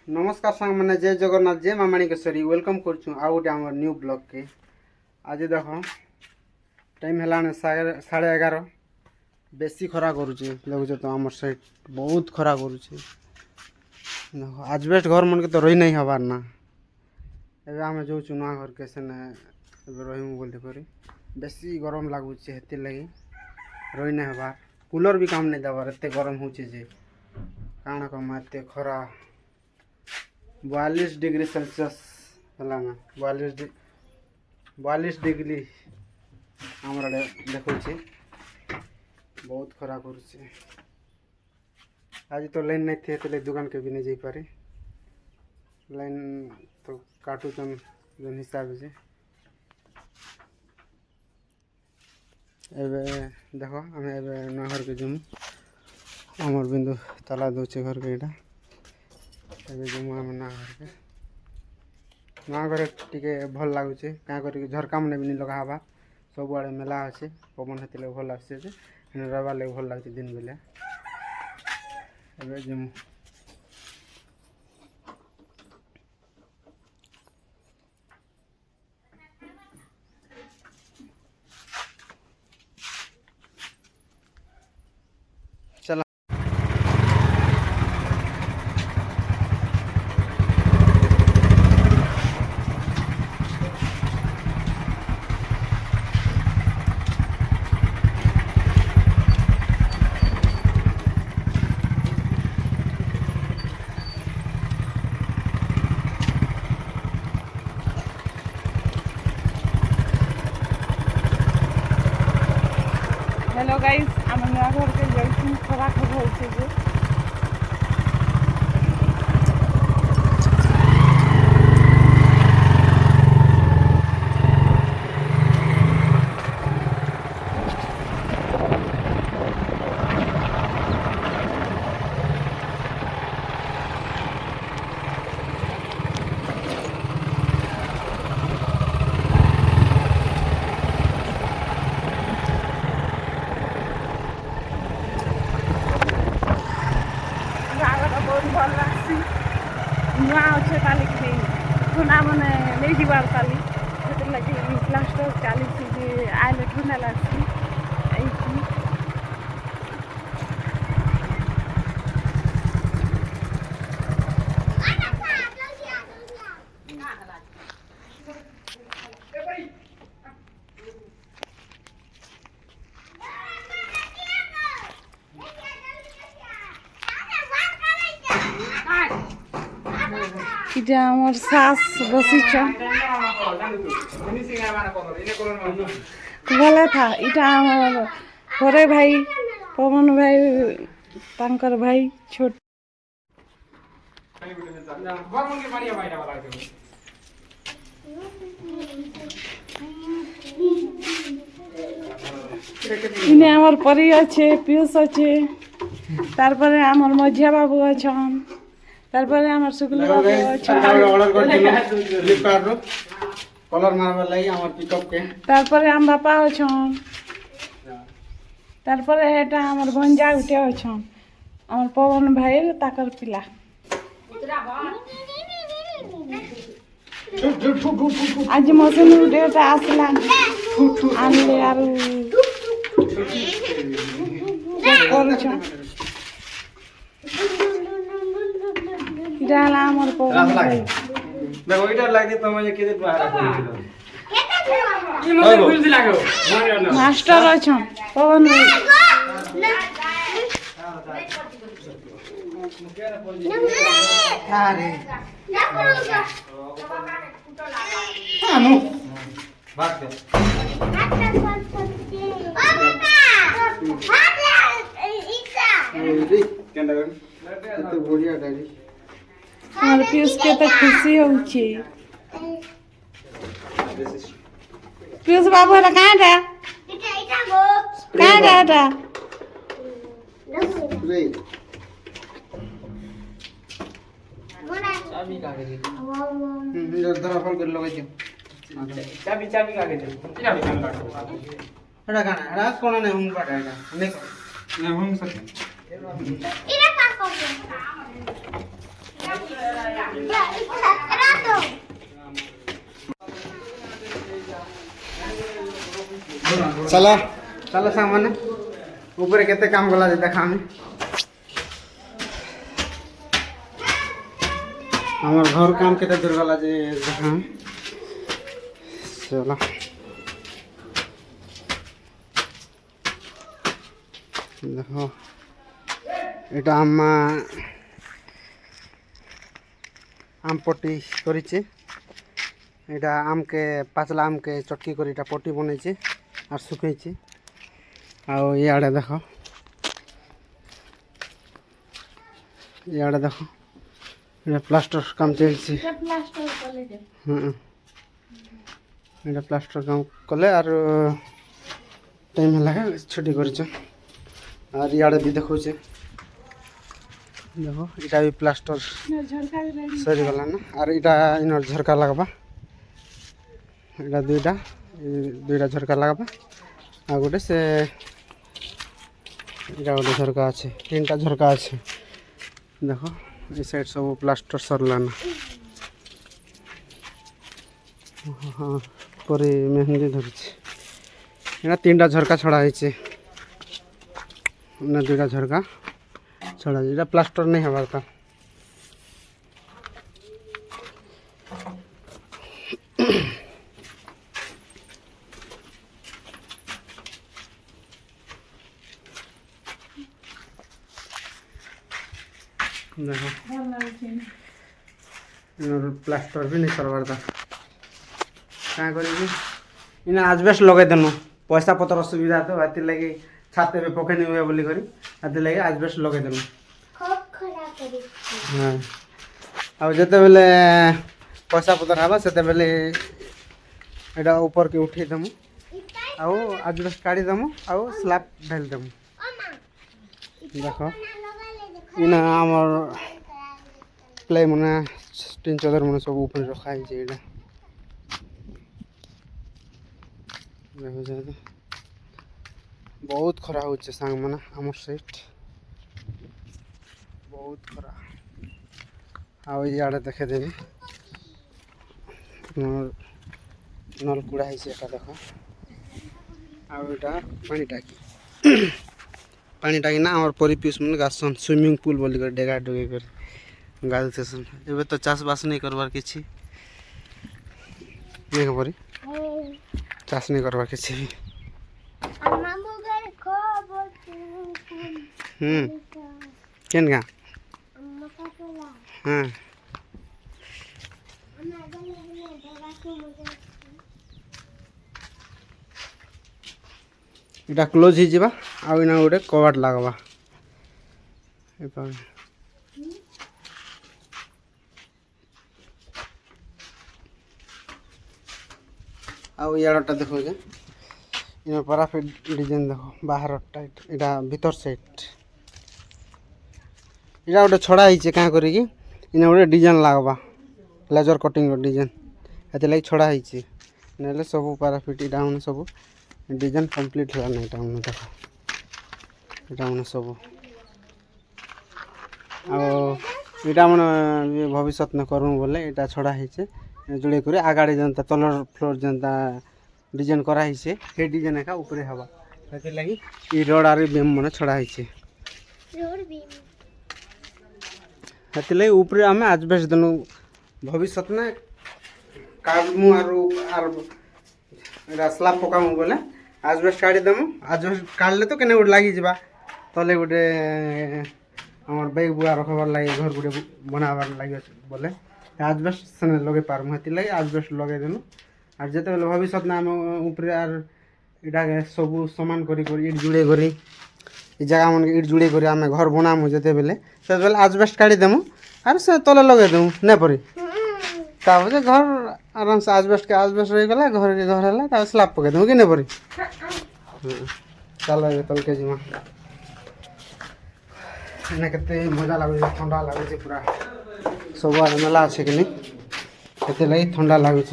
नमस्कार सांग मैंने जय जगन्नाथ जय माँ माणिकेश्वरी वेलकम कर आउ गोटे आम न्यू ब्लॉग के आज देख टाइम है 11:30 बेसी खरा करुचे देखुच तो आम साइड बहुत खरा करुचे देख आजबेस्ट घर मन के तो रही नहीं हबार ना एबे आम जो नुआ घर के से रही बोल बेसी गरम लगुच हेती लगी रही नहीं हबार कूलर भी काम नहीं देवार एत गरम हो काण कम एत खरा 42 डिग्री सेल्सियस है 42 डिग्री आमर देखो बहुत खरा करुचे आज तो लाइन नहीं थे दुकान के भी नहीं जा पारे लाइन तो काटुचन जो हिसाब से एबे देखो आम नया घर के जमु आमर बिंदु ताला दौचे घर के यहाँ एबे जमु आम ना घर के ना घर टिके भल लगुच क्या कर झरका मैंने भी नहीं लगा हवा सब आड़े मेला अच्छे पवन हेतु भल लगे रहा लगे भल लगे दिन बेले एबे जमु हेलो गाइस आम नया घर के जैसे खरा खबर हो भल लगी नुआ अच्छे ताली ठुना मैंने नहीं जीवार ताली से लगे प्लास्टर चली आए ठुना लगी इटा आमर सास बसीच भले था इटा आमर हरे भाई पवन भाई तांकर भाई छोट इने आमर परी अच्छे पीयूष अच्छे तारपरे आमर मझिया बाबू अच्छन तारपरे आमर शुक्ला बाबू अच्छन ऑर्डर कर फ्लिपकार्ट रो कलर मारबा लागि हमर पिकअप के तारपरे आम बापा अच्छन तारपरे एटा आमर भंजा उठे अच्छन आमर पवन भाई ताकर पिला आज मौसम उठे आसला आनले आरु आमर पवन भाई देखो इटा लाग दे तमे केते बाहर मास्टर अच्छन पवन भाई अरे हानो बात कर तो बढ़िया डाली और पीयूष के तो खुशी होउची पीयूष बाबू है कहाँ था कहाँ था चाबी कागे दे जरा फोन कर लगाई दे चाबी चाबी कागे दे चाबी कान काटो एडा गाना एडा कोना ने हम काटा एडा ने हम सके इरा का को चलो चलो सामने ऊपर केते काम गला देखा हमें हमार घर काम केते दूर गला जे देखा चलो देखो এটা আম্মা আম পটি করেছে এটা আমকে পাতলা আমকে চটকি করে এটা পটি বনাইছে আর শুকাইছে আর ইয়াড়ে দেখো ইয়াড়ে দেখো এটা প্লাস্টার কাম চলছে হুম এটা প্লাস্টার কাম কলে আর টাইম লাগে ছুটি করেছে আর ইয়াড়ে भी দেখুছে देखो इटा भी प्लास्टर सरी गला ना और इटा इनर झरका लगबा इटा दुईटा झरका लगबा आ गोटे से इटा गोटे झरका আছে तीनटा झरका আছে देखो এই সাইড सब प्लास्टर सरला ना हाँ परे मेहंदी धरছে এটা তিনটা झरका ছড়া হয়েছে না দুইটা झरका छड़ा এটা प्लास्टर नहीं हमारे का देखो प्लास्टर भी नहीं करवार था क्या करेंगे इन्हें आजबेस्ट लगे देनु पैसा पतर असुविधा तो हाथी लगे छाते पे पके नहीं हुए बोली करी हाथी लगे आजबेस्ट लगे देनु हाँ अब जिते बेले पैसा पतर हवा से बेले एटा ऊपर के उठे दमु आउ आजबेस्ट काढ़ी दमु आउ स्लैब ढाल दमु देखो इना आमर प्ले मने तीन चादर मने सब ऊपर रखा है जेडा देखो जाते बहुत खरा होचे सांग मना आमर साइड बहुत खरा आउ याडे देखे देबी नलकुड़ा है एटा देखो आउ एटा पानी टाकी ना आमर परिपिस मन गासन स्विमिंग पूल बोली कर डेगा डुगे कर गालतेसन एबे तो चाष बास नहीं करवार किछि नहीं खबरी चाष नहीं करवार किछि केन गा हाँ इटा क्लोज ही जीवा आउ इना गोटे कबाट लागबा आउ याडटा देखो जे इना पराफिट डिजाइन देखो बाहर टाइट इटा भीतर साइड इटा गोटे छड़ा हिचे क्या करी इना गोटे डिजाइन लागबा लेजर कटिंग डिजाइन एते लागी छड़ा हिचे नेले सब पराफिट इटा मन सब डिजाइन कंप्लीट होला ना इटा मन देखो इटा मन सब आ इटा मन भविष्य में करूँ बोले इटा छड़ा हिचे जुड़े करे आगाड़ी जनता तलर फ्लोर जनता डिजाइन करा हिचे हे डिजाइन एका ऊपर हवा एते लागी ई रोड आरे बीम मन छड़ा हिचे रोड बीम एते लागी ऊपर हमें आजबेस्ट दनु भविष्य में कामु आर एटा स्लैब पकामु बोले आजबेस्ट काढ़ी देमु आजबेस्ट काढ़ले तो केने गोटे लागी जिबा तले गोटे हमर बैग बुआ रखबार लागि घर गोटे बनाबार लागि बोले आजबेस्ट सने लगे पारमु हेति लागि आजबेस्ट लगे देनु आर जते बेले भविष्य में हम ऊपर आर इटा सब समान करी करी इट जुड़े करी ई जगह मन इट जुड़े करी हमें घर बनामु जते बेले से बेले आजबेस्ट काढ़ी देमु आर से तले लगे देमु ने परी ताबे घर आराम से आजबेस्ट रही गला घर के घर हला ता स्लैब पके देमु कि ने परी चल तल के जिमा एने केते मजा लागै ठंडा लागै पूरा सब आर मेला আছে कि नहीं केते लागि ठंडा लागै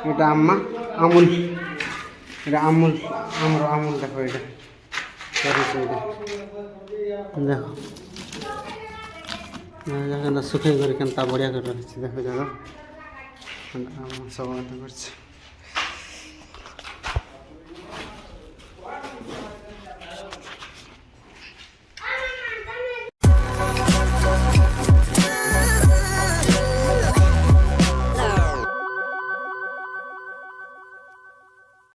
এটা আম্মা আমুল এটা আমুল আমার আমুল দেখো এটা করছে এটা দেখো কেনটা শুকাই করে কেনটা বড়িয়া করে রাখছি দেখো দাদা আমার সব করছে